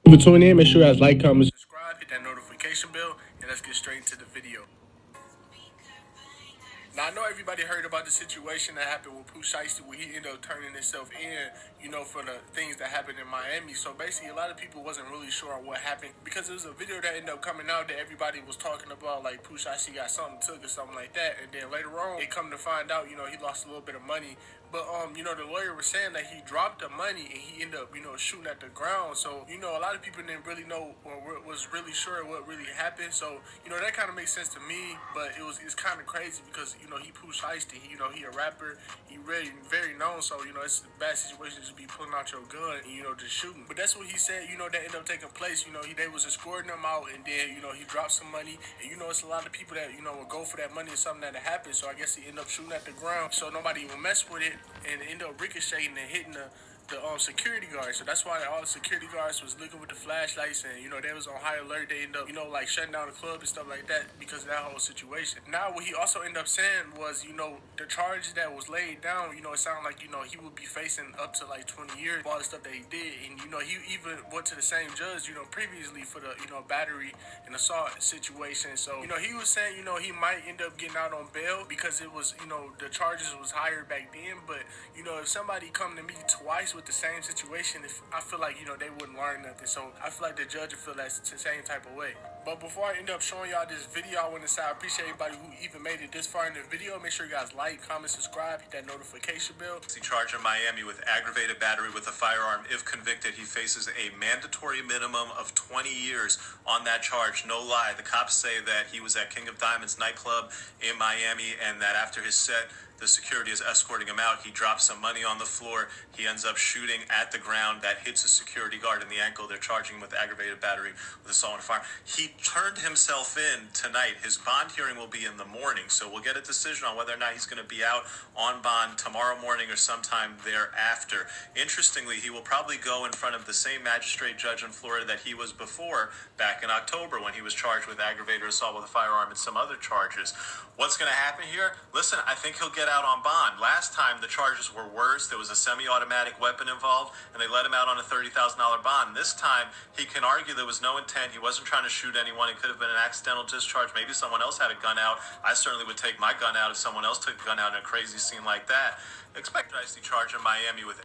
For tuning in, make sure you guys like, comment, subscribe, hit that notification bell, and let's get straight into the video. Now, I know everybody heard about the situation that happened with Pooh Shiesty where he ended up turning himself in, for the things that happened in Miami. So basically, a lot of people wasn't really sure on what happened because it was a video that ended up coming out that everybody was talking about, like Pooh Shiesty got something took or something like that. And then later on, it come to find out, he lost a little bit of money. But, the lawyer was saying that he dropped the money and he ended up, shooting at the ground. So, a lot of people didn't really know or was really sure what really happened. So, that kind of makes sense to me, but it's kind of crazy because, he Pooh Shiesty. He a rapper. He really very known. So, it's a bad situation to be pulling out your gun and, just shooting. But that's what he said, that ended up taking place. They was escorting him out and then, he dropped some money. And, it's a lot of people that, would go for that money or something that happened. So I guess he ended up shooting at the ground so nobody even mess with it and ended up ricocheting and hitting the security guards. So that's why all the security guards was looking with the flashlights and, they was on high alert. They ended up, like shutting down the club and stuff like that because of that whole situation. Now, what he also ended up saying was, the charges that was laid down, it sounded like, he would be facing up to like 20 years for all the stuff that he did. And, he even went to the same judge, previously for the, battery and assault situation. So, he was saying, he might end up getting out on bail because it was, the charges was higher back then. But, if somebody come to me twice with the same situation, if I feel like, they wouldn't learn nothing. So I feel like the judge would feel that the same type of way. But before I end up showing y'all this video, I want to say I appreciate everybody who even made it this far in the video. Make sure you guys like, comment, subscribe, hit that notification bell. He charged in Miami with aggravated battery with a firearm. If convicted, he faces a mandatory minimum of 20 years on that charge. No lie. The cops say that he was at King of Diamonds nightclub in Miami and that after his set, the security is escorting him out. He drops some money on the floor. He ends up shooting at the ground. That hits a security guard in the ankle. They're charging him with aggravated battery with assault on a firearm. He turned himself in tonight. His bond hearing will be in the morning, so we'll get a decision on whether or not he's going to be out on bond tomorrow morning or sometime thereafter. Interestingly, he will probably go in front of the same magistrate judge in Florida that he was before back in October when he was charged with aggravated assault with a firearm and some other charges. What's going to happen here? Listen, I think he'll get out on bond. Last time the charges were worse. There was a semi-automatic weapon involved, and they let him out on a $30,000 bond. This time, he can argue there was no intent. He wasn't trying to shoot anyone. It could have been an accidental discharge. Maybe someone else had a gun out. I certainly would take my gun out if someone else took a gun out in a crazy scene like that. Expect a charge in Miami with